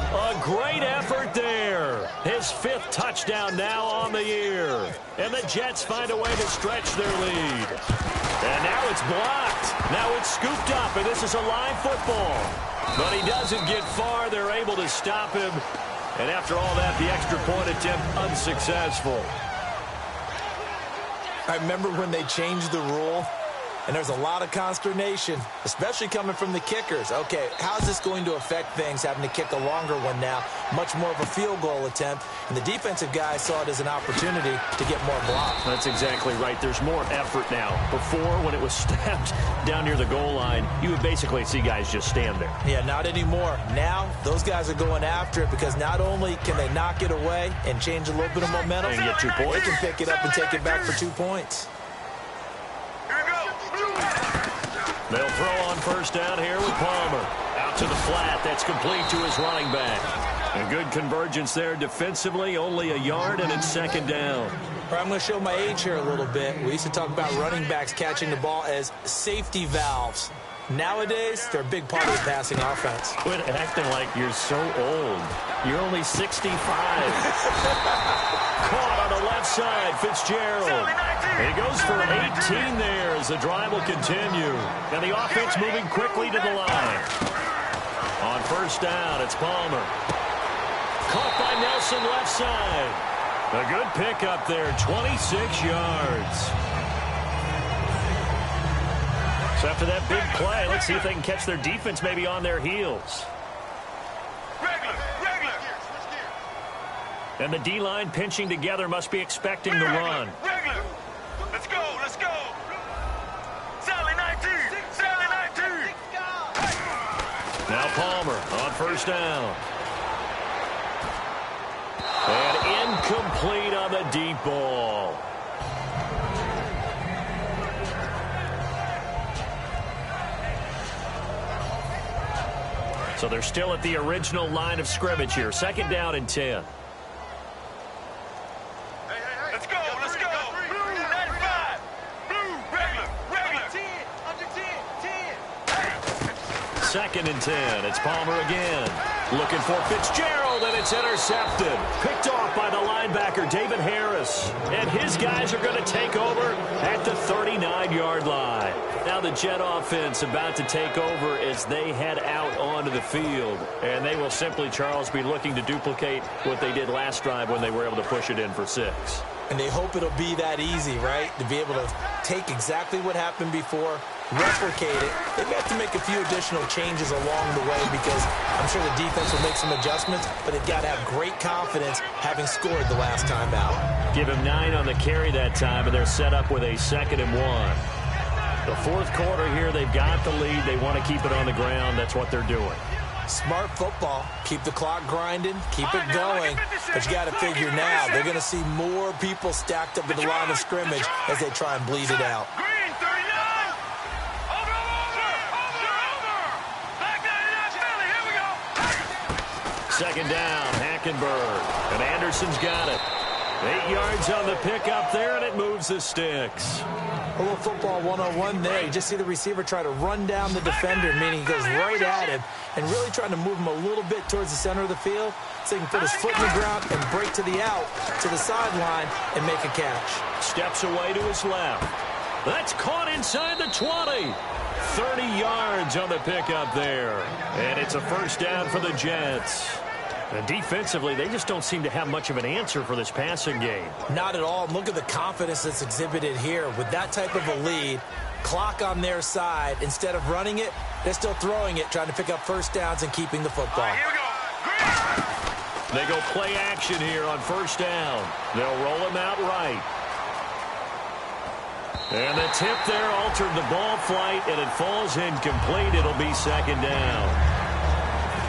Speaker 3: A great effort there. His 5th touchdown now on the year. And the Jets find a way to stretch their lead. And now it's blocked. Now it's scooped up, and this is a live football. But he doesn't get far. They're able to stop him. And after all that, the extra point attempt unsuccessful.
Speaker 4: I remember when they changed the rule, and there's a lot of consternation, especially coming from the kickers. Okay, how's this going to affect things, having to kick a longer one now, much more of a field goal attempt, and the defensive guys saw it as an opportunity to get more blocks.
Speaker 3: That's exactly right. There's more effort now. Before, when it was snapped down near the goal line, you would basically see guys just stand there.
Speaker 4: Yeah, not anymore. Now, those guys are going after it because not only can they knock it away and change a little bit of momentum,
Speaker 3: and get 2 points.
Speaker 4: They can pick it up and take it back for 2 points.
Speaker 3: They'll throw on first down here with Palmer. Out to the flat. That's complete to his running back. A good convergence there defensively. Only a yard, and it's 2nd down.
Speaker 4: I'm going to show my age here a little bit. We used to talk about running backs catching the ball as safety valves. Nowadays, they're a big part of the passing offense.
Speaker 3: Quit acting like you're so old. You're only 65. Caught on the left side, Fitzgerald. He goes for 18 there as the drive will continue. And the offense moving quickly to the line. On first down, it's Palmer. Caught by Nelson left side. A good pickup there, 26 yards. So after that big play, let's see if they can catch their defense maybe on their heels. And the D-line pinching together must be expecting the run.
Speaker 5: Let's go, let's go. Sally 19, Sally 19.
Speaker 3: Now Palmer on first down. And incomplete on the deep ball. So they're still at the original line of scrimmage here. 2nd down and 10.
Speaker 5: Let's go, let's go. Blue 95. Blue, regular. 10, under 10, 10.
Speaker 3: 2nd and 10. It's Palmer again. Looking for Fitzgerald, and it's intercepted. Picked off by the linebacker, David Harris. And his guys are going to take over at the 39-yard line. Now, Now the Jet offense about to take over as they head out onto the field. And they will simply, Charles, be looking to duplicate what they did last drive when they were able to push it in for 6.
Speaker 4: And they hope it'll be that easy, right? To be able to take exactly what happened before, replicate it. They've got to make a few additional changes along the way because I'm sure the defense will make some adjustments, but they've got to have great confidence having scored the last time out.
Speaker 3: Give him 9 on the carry that time, and they're set up with a 2nd and 1. The fourth quarter here, they've got the lead. They want to keep it on the ground. That's what they're doing.
Speaker 4: Smart football. Keep the clock grinding. Keep it going. But you got to figure now, they're going to see more people stacked up at the line of scrimmage as they try and bleed it out.
Speaker 5: Green, 39. Over. Back 99, Philly. Here we go.
Speaker 3: Second down, Hackenberg. And Anderson's got it. 8 yards on the pickup there, and it moves the sticks.
Speaker 4: A little football 101 there. You just see the receiver try to run down the defender, meaning he goes right at him and really trying to move him a little bit towards the center of the field so he can put his foot in the ground and break to the out, to the sideline, and make a catch.
Speaker 3: Steps away to his left. That's caught inside the 20. 30 yards on the pickup there. And it's a first down for the Jets. And defensively, they just don't seem to have much of an answer for this passing game.
Speaker 4: Not at all. Look at the confidence that's exhibited here. With that type of a lead, clock on their side, instead of running it, they're still throwing it, trying to pick up first downs and keeping the football.
Speaker 5: Here we go.
Speaker 3: They go play action here on first down. They'll roll him out right. And the tip there altered the ball flight, and it falls incomplete. It'll be second down.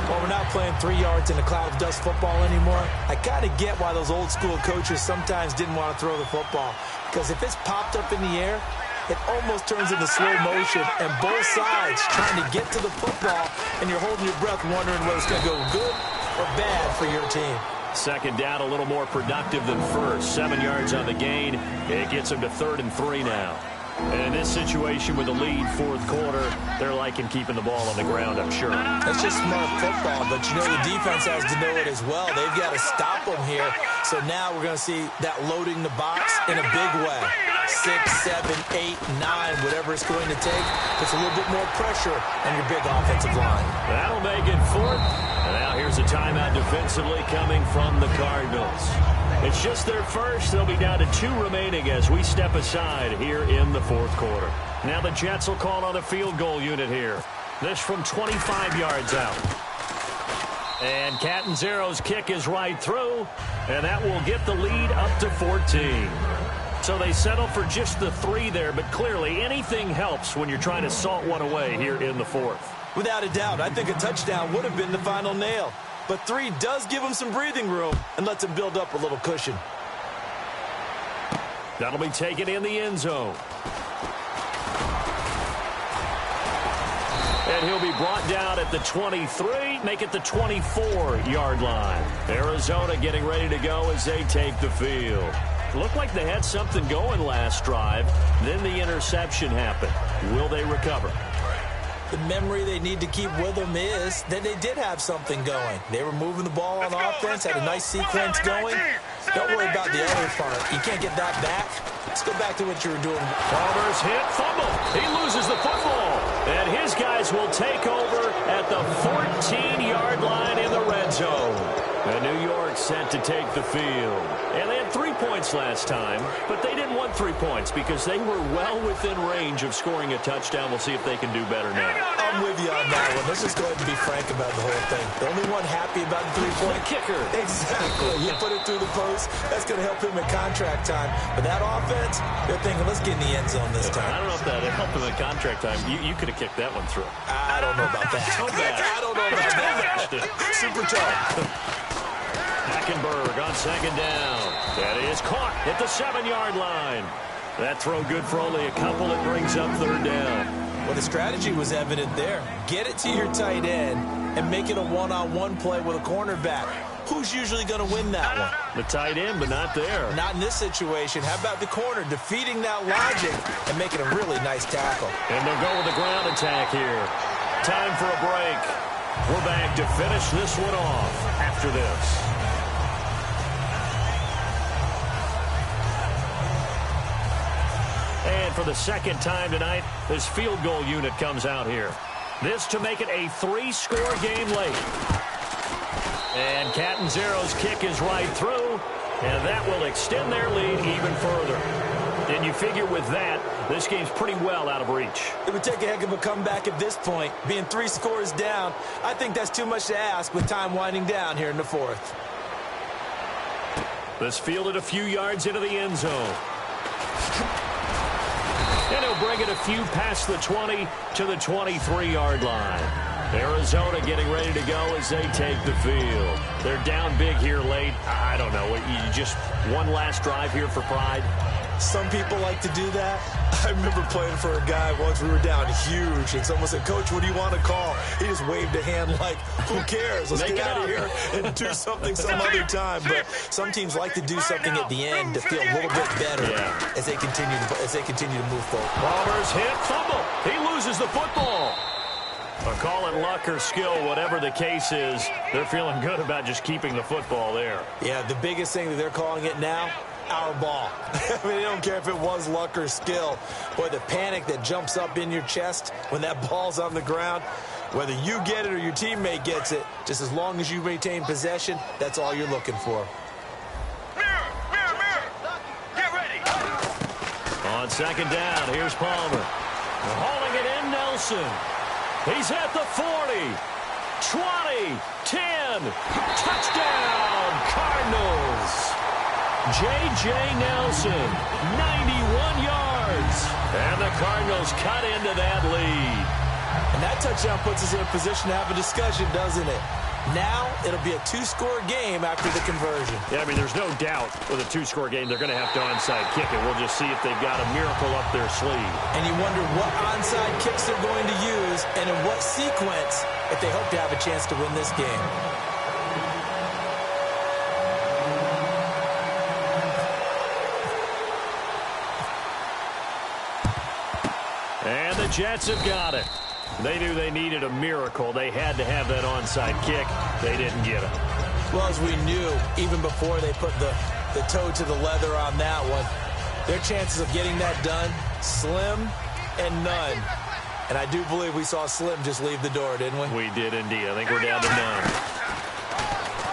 Speaker 4: Well, we're not playing 3 yards in a cloud of dust football anymore. I kind of get why those old school coaches sometimes didn't want to throw the football. Because if it's popped up in the air, it almost turns into slow motion. And both sides trying to get to the football, and you're holding your breath wondering whether it's going to go good or bad for your team.
Speaker 3: Second down, a little more productive than first. 7 yards on the gain. It gets them to 3rd and 3 now. And in this situation with the lead, fourth quarter, they're liking keeping the ball on the ground, I'm sure.
Speaker 4: That's just smart football, but you know the defense has to know it as well. They've got to stop them here. So now we're going to see that loading the box in a big way. 6, 7, 8, 9, whatever it's going to take. It's a little bit more pressure on your big offensive line.
Speaker 3: That'll make it 4th. And now here's a timeout defensively coming from the Cardinals. It's just their first. They'll be down to 2 remaining as we step aside here in the fourth quarter. Now the Jets will call on a field goal unit here. This from 25 yards out. And Catanzaro's kick is right through, and that will get the lead up to 14. So they settle for just the 3 there, but clearly anything helps when you're trying to salt one away here in the fourth.
Speaker 4: Without a doubt, I think a touchdown would have been the final nail. But 3 does give them some breathing room and lets them build up a little cushion.
Speaker 3: That'll be taken in the end zone. And he'll be brought down at the 23, make it the 24-yard line. Arizona getting ready to go as they take the field. Looked like they had something going last drive. Then the interception happened. Will they recover?
Speaker 4: The memory they need to keep with them is that they did have something going. They were moving the ball on offense, had a nice sequence going. Don't worry about the other part. You can't get that back. Let's go back to what you were doing.
Speaker 3: Palmer's hit, fumble. He loses the football. And his guys will take over at the 14-yard line in the red zone. And New York set to take the field. And they had 3 points last time, but they didn't want 3 points because they were well within range of scoring a touchdown. We'll see if they can do better now.
Speaker 4: I'm with you on that one. Let's just go ahead and be frank about the whole thing. The only one happy about the 3-point
Speaker 3: kicker.
Speaker 4: Exactly. You put it through the post. That's going to help him at contract time. But that offense, they're thinking, let's get in the end zone this time.
Speaker 3: I don't know if that helped him at contract time. You could have kicked that one through.
Speaker 4: I don't know about that. I don't know about that. Super tough.
Speaker 3: Hackenberg on second down. That is caught at the 7-yard line. That throw good for only a couple. It brings up 3rd down.
Speaker 4: Well, the strategy was evident there. Get it to your tight end and make it a one-on-one play with a cornerback. Who's usually going to win that one?
Speaker 3: The tight end, but not there.
Speaker 4: Not in this situation. How about the corner defeating that logic and making a really nice tackle?
Speaker 3: And they'll go with a ground attack here. Time for a break. We're back to finish this one off after this. And for the second time tonight, this field goal unit comes out here. This to make it a 3-score game late. And Catanzaro's kick is right through, and that will extend their lead even further. And you figure with that, this game's pretty well out of reach.
Speaker 4: It would take a heck of a comeback at this point. Being 3 scores down, I think that's too much to ask with time winding down here in the fourth.
Speaker 3: This fielded a few yards into the end zone. And he'll bring it a few past the 20 to the 23-yard line. Arizona getting ready to go as they take the field. They're down big here late. I don't know. You just one last drive here for pride?
Speaker 4: Some people like to do that. I remember playing for a guy once. We were down huge, and someone said, "Coach, what do you want to call?" He just waved a hand like, "Who cares? Let's get out of here and do something some other time." But some teams like to do something at the end to feel a little bit better as they continue to move forward.
Speaker 3: Palmer's hit, fumble. He loses the football. Or call it luck or skill, whatever the case is, they're feeling good about just keeping the football there.
Speaker 4: Yeah, the biggest thing that they're calling it now, our ball. I mean, they don't care if it was luck or skill. Boy, the panic that jumps up in your chest when that ball's on the ground, whether you get it or your teammate gets it, just as long as you maintain possession, that's all you're looking for.
Speaker 5: Mirror. Get ready.
Speaker 3: On second down, here's Palmer. Hauling it in, Nelson. He's at the 40, 20, 10. Touchdown, Cardinals. J.J. Nelson, 91 yards. And the Cardinals cut into that lead.
Speaker 4: And that touchdown puts us in a position to have a discussion, doesn't it? Now it'll be a 2-score game after the conversion.
Speaker 3: Yeah, I mean, there's no doubt with a 2-score game they're going to have to onside kick it. We'll just see if they've got a miracle up their sleeve.
Speaker 4: And you wonder what onside kicks they're going to use and in what sequence if they hope to have a chance to win this game.
Speaker 3: And the Jets have got it. They knew they needed a miracle. They had to have that onside kick. They didn't get it.
Speaker 4: Well, as we knew, even before they put the toe to the leather on that one, their chances of getting that done, slim and none. And I do believe we saw Slim just leave the door, didn't we?
Speaker 3: We did indeed. I think we're down to none.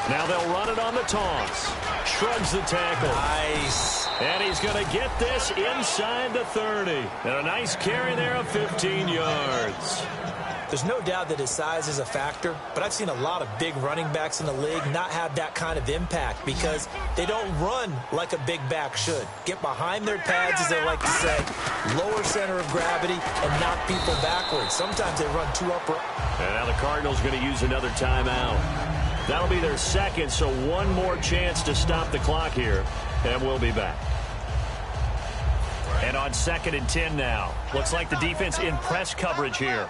Speaker 3: Now they'll run it on the toss. Shrugs the tackle.
Speaker 4: Nice.
Speaker 3: And he's going to get this inside the 30. And a nice carry there of 15 yards.
Speaker 4: There's no doubt that his size is a factor, but I've seen a lot of big running backs in the league not have that kind of impact because they don't run like a big back should. Get behind their pads, as they like to say, lower center of gravity, and knock people backwards. Sometimes they run too upright.
Speaker 3: And now the Cardinals going to use another timeout. That'll be their second, so one more chance to stop the clock here, and we'll be back. And on 2nd and 10 now. Looks like the defense in press coverage here.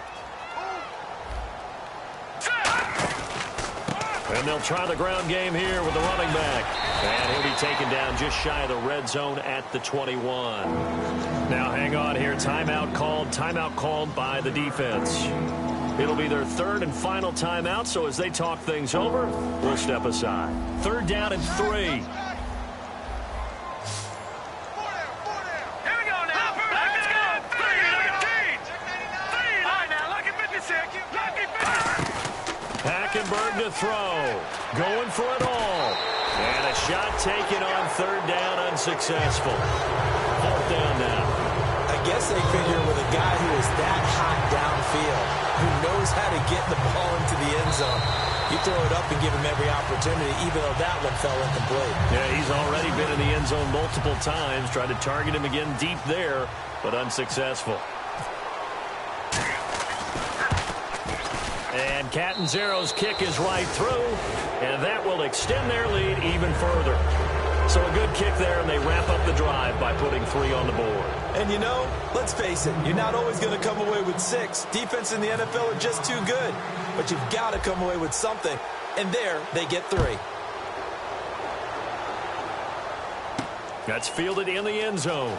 Speaker 3: And they'll try the ground game here with the running back. And he'll be taken down just shy of the red zone at the 21. Now hang on here. Timeout called by the defense. It'll be their 3rd and final timeout, so as they talk things over, we'll step aside. 3rd down and 3. Hackenberg to throw. Going for it all. And a shot taken on 3rd down, unsuccessful. 4th down now.
Speaker 4: I guess they figure with a guy who is that hot downfield, who knows how to get the ball into the end zone, you throw it up and give him every opportunity, even though that one fell incomplete.
Speaker 3: Yeah, he's already been in the end zone multiple times. Tried to target him again deep there, but unsuccessful. And Catanzaro's kick is right through, and that will extend their lead even further. So a good kick there, and they wrap up the drive by putting 3 on the board.
Speaker 4: And you know, let's face it, you're not always going to come away with 6. Defense in the NFL are just too good. But you've got to come away with something. And there, they get 3.
Speaker 3: That's fielded in the end zone.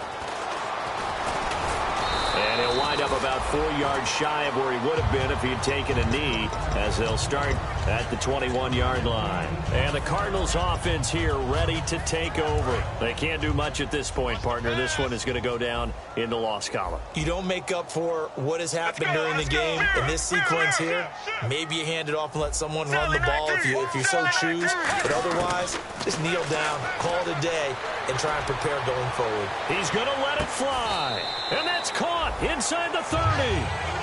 Speaker 3: And he'll wind up about 4 yards shy of where he would have been if he had taken a knee, as they'll start at the 21-yard line. And the Cardinals offense here ready to take over. They can't do much at this point, partner. This one is going to go down in the loss column.
Speaker 4: You don't make up for what has happened during the game in this sequence here. Maybe you hand it off and let someone run the ball if you so choose. But otherwise, just kneel down, call it a day, and try and prepare going forward.
Speaker 3: He's going to let it fly. And that's caught inside the 30.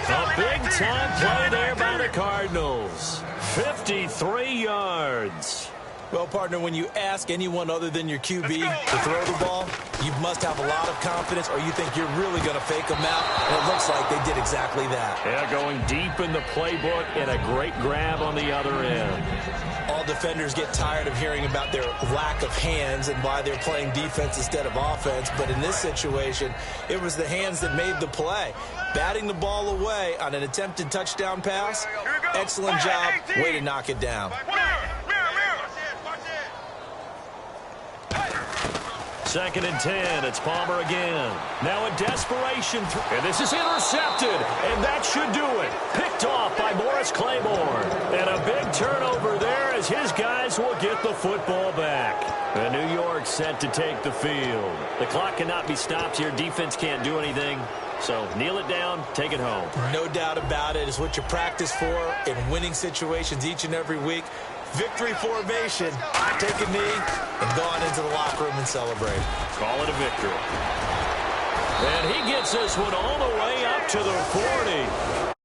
Speaker 3: A big-time play there by the Cardinals. 53 yards.
Speaker 4: Well, partner, when you ask anyone other than your QB to throw the ball, you must have a lot of confidence, or you think you're really going to fake them out, and it looks like they did exactly that.
Speaker 3: Yeah, going deep in the playbook and a great grab on the other end.
Speaker 4: All defenders get tired of hearing about their lack of hands and why they're playing defense instead of offense, but in this situation, it was the hands that made the play. Batting the ball away on an attempted touchdown pass, excellent job, way to knock it down.
Speaker 3: Second and 10. It's Palmer again. Now a desperation. And this is intercepted. And that should do it. Picked off by Morris Claiborne. And a big turnover there as his guys will get the football back. And New York set to take the field. The clock cannot be stopped here. Defense can't do anything. So kneel it down, take it home.
Speaker 4: No doubt about it. It's what you practice for in winning situations each and every week. Victory formation. Take a knee and go on into the locker room and celebrate.
Speaker 3: Call it a victory. And he gets this one all the way up to the 40.